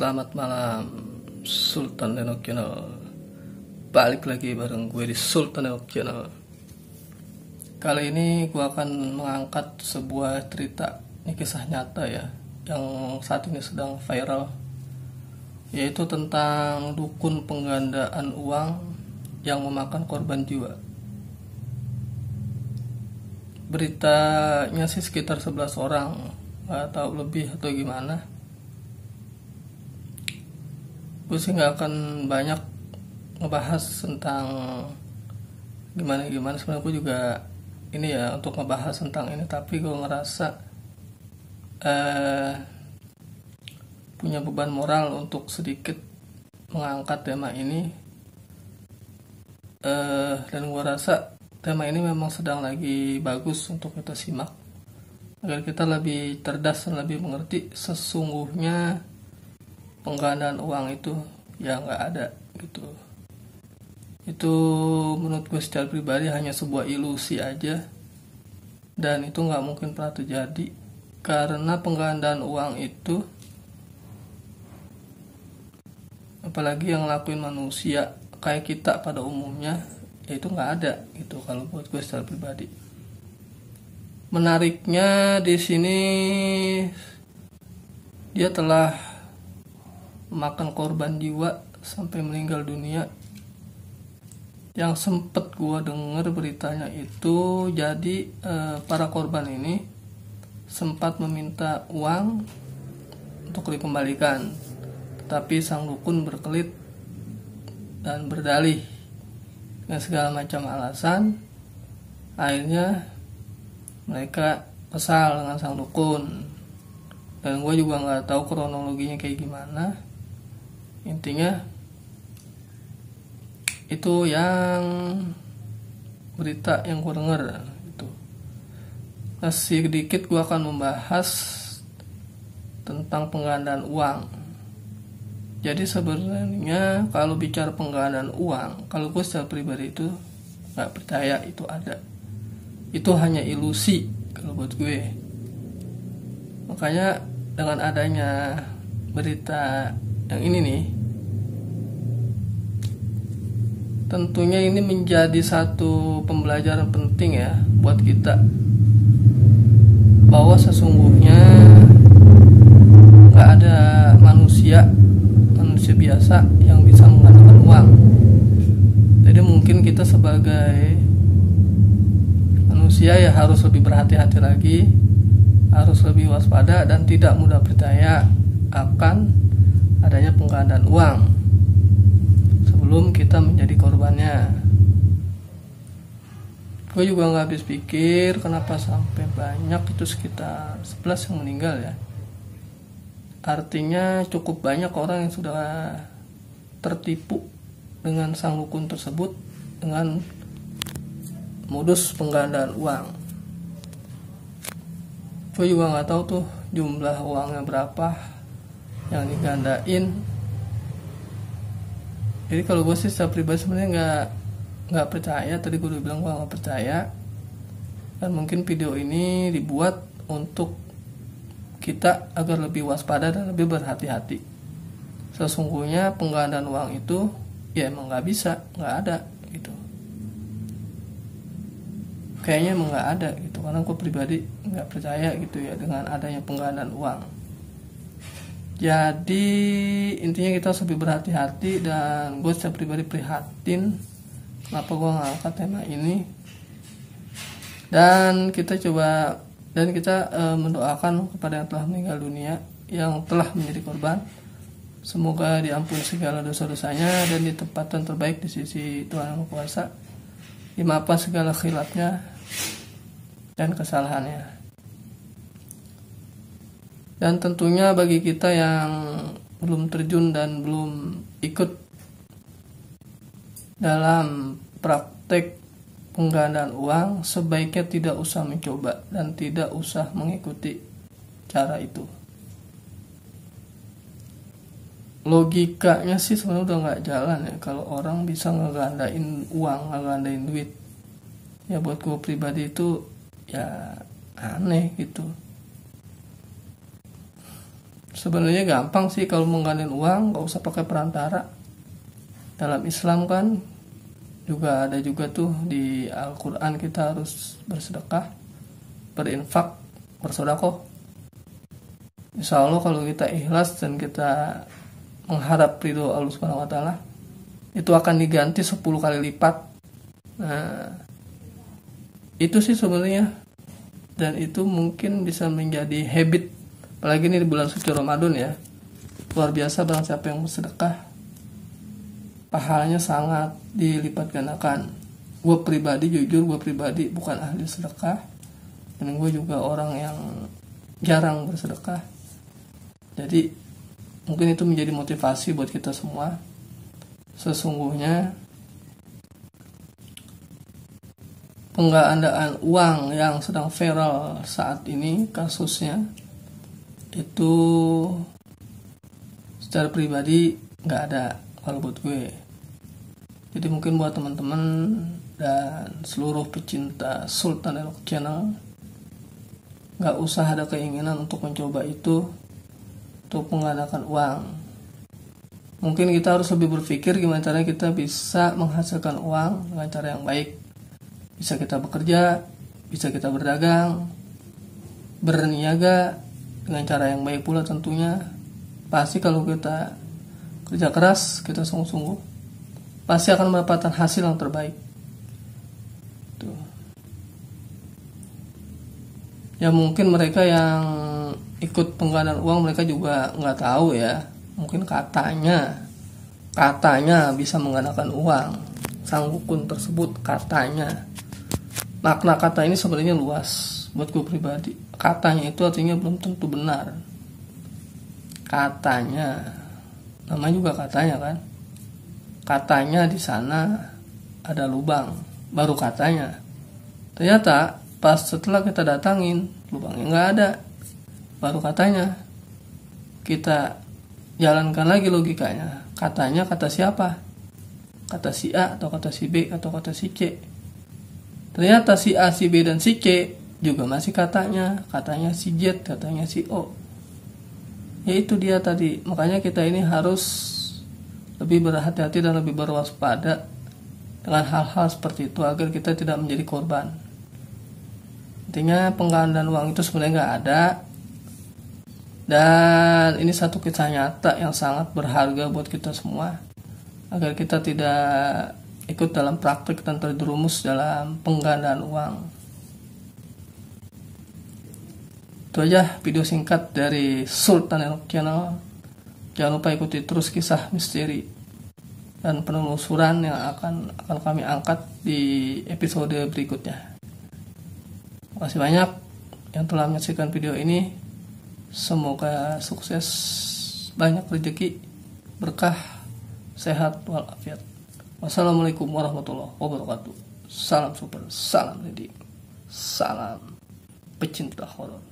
Selamat malam Sultan Lenok Channel. Balik lagi bareng gue di Sultan Lenok Channel. Kali ini gue akan mengangkat sebuah cerita, ini kisah nyata ya, yang saat ini sedang viral, yaitu tentang dukun penggandaan uang yang memakan korban jiwa. Beritanya sih sekitar 11 orang, gak tahu lebih atau gimana. Gue sih gak akan banyak ngebahas tentang gimana sebenarnya. Gue juga ini ya untuk ngebahas tentang ini, tapi gue ngerasa punya beban moral untuk sedikit mengangkat tema ini. Dan gue rasa tema ini memang sedang lagi bagus untuk kita simak, agar kita lebih cerdas dan lebih mengerti sesungguhnya penggandaan uang itu ya nggak ada gitu. Itu menurut gue secara pribadi hanya sebuah ilusi aja, dan itu nggak mungkin pernah terjadi, karena penggandaan uang itu, apalagi yang ngelakuin manusia kayak kita pada umumnya, ya itu nggak ada gitu kalau buat gue secara pribadi. Menariknya di sini dia telah memakan korban jiwa sampai meninggal dunia. Yang sempet gue denger beritanya itu, jadi para korban ini sempat meminta uang untuk dikembalikan, tetapi sang dukun berkelit dan berdalih dengan segala macam alasan. Akhirnya mereka kesal dengan sang dukun, dan gue juga nggak tahu kronologinya kayak gimana. Intinya itu yang berita yang gue denger gitu. Nah, sedikit gue akan membahas tentang penggandaan uang. Jadi sebenarnya kalau bicara penggandaan uang, kalau gue secara pribadi itu nggak percaya itu ada. Itu hanya ilusi kalau buat gue. Makanya dengan adanya berita yang ini nih, tentunya ini menjadi satu pembelajaran penting ya buat kita, bahwa sesungguhnya gak ada manusia biasa yang bisa menggunakan uang. Jadi mungkin kita sebagai manusia ya harus lebih berhati-hati lagi, harus lebih waspada dan tidak mudah percaya akan adanya penggandaan uang sebelum kita menjadi korbannya. Gue juga gak habis pikir kenapa sampai banyak, itu sekitar 11 yang meninggal ya. Artinya cukup banyak orang yang sudah tertipu dengan sang dukun tersebut dengan modus penggandaan uang. Gue juga gak tahu tuh jumlah uangnya berapa yang digandain. Jadi kalau gue sih secara pribadi sebenarnya nggak percaya. Tadi gue udah bilang gue nggak percaya, dan mungkin video ini dibuat untuk kita agar lebih waspada dan lebih berhati-hati. Sesungguhnya penggandaan uang itu ya emang nggak bisa, nggak ada gitu. Kayaknya emang nggak ada gitu, karena gue pribadi nggak percaya gitu ya dengan adanya penggandaan uang. Jadi intinya kita harus lebih berhati-hati, dan gue secara pribadi prihatin kenapa gue ngangkat tema ini. Dan kita mendoakan kepada yang telah meninggal dunia, yang telah menjadi korban, semoga diampuni segala dosa-dosanya dan ditempatkan terbaik di sisi Tuhan Yang Maha Kuasa, dimaafkan segala khilafnya dan kesalahannya. Dan tentunya bagi kita yang belum terjun dan belum ikut dalam praktek penggandaan uang, sebaiknya tidak usah mencoba dan tidak usah mengikuti cara itu. Logikanya sih sebenarnya udah gak jalan ya kalau orang bisa ngegandain uang, ngegandain duit. Ya buat gue pribadi itu ya aneh gitu. Sebenarnya gampang sih kalau menggandain uang, nggak usah pakai perantara. Dalam Islam kan juga ada juga tuh di Al-Quran kita harus bersedekah, berinfak, bersedekah. Insya Allah kalau kita ikhlas dan kita mengharap ridho Allah Subhanahu Wa Taala, itu akan diganti 10 kali lipat. Nah, itu sih sebenarnya, dan itu mungkin bisa menjadi habit. Apalagi ini di bulan suci Ramadan ya, luar biasa barang siapa yang bersedekah, pahalanya sangat dilipat gandakan. Gue pribadi, jujur gue pribadi bukan ahli sedekah, dan gue juga orang yang jarang bersedekah. Jadi mungkin itu menjadi motivasi buat kita semua. Sesungguhnya penggandaan uang yang sedang viral saat ini kasusnya, itu secara pribadi nggak ada kalau buat gue. Jadi mungkin buat teman-teman dan seluruh pecinta Sultan Elok Channel, nggak usah ada keinginan untuk mencoba itu, untuk menggandakan uang. Mungkin kita harus lebih berpikir gimana caranya kita bisa menghasilkan uang dengan cara yang baik. Bisa kita bekerja, bisa kita berdagang, berniaga dengan cara yang baik pula tentunya. Pasti kalau kita kerja keras, kita sungguh-sungguh, pasti akan mendapatkan hasil yang terbaik. Tuh. Ya mungkin mereka yang ikut penggandaan uang, mereka juga nggak tahu ya. Mungkin katanya bisa menggandakan uang. Sang dukun tersebut katanya. Makna kata ini sebenarnya luas buat gue pribadi. Katanya itu artinya belum tentu benar. Katanya, namanya juga katanya kan. Katanya di sana ada lubang, baru katanya. Ternyata pas setelah kita datangin, lubangnya nggak ada, baru katanya. Kita jalankan lagi logikanya. Katanya kata siapa? Kata si A atau kata si B atau kata si C? Ternyata si A, si B, dan si C juga masih katanya si Z, katanya si O. Ya itu dia tadi. Makanya kita ini harus lebih berhati-hati dan lebih berwaspada dengan hal-hal seperti itu agar kita tidak menjadi korban. Intinya penggandaan uang itu sebenarnya nggak ada. Dan ini satu kisah nyata yang sangat berharga buat kita semua, agar kita tidak ikut dalam praktik dan terjerumus dalam penggandaan uang. Itu aja video singkat dari Sultan Elok Channel. Jangan lupa ikuti terus kisah misteri dan penelusuran yang akan kami angkat di episode berikutnya. Terima kasih banyak yang telah menyaksikan video ini. Semoga sukses, banyak rezeki, berkah, sehat walafiat. Wassalamualaikum warahmatullahi wabarakatuh. Salam super, salam ready, salam pecinta horor.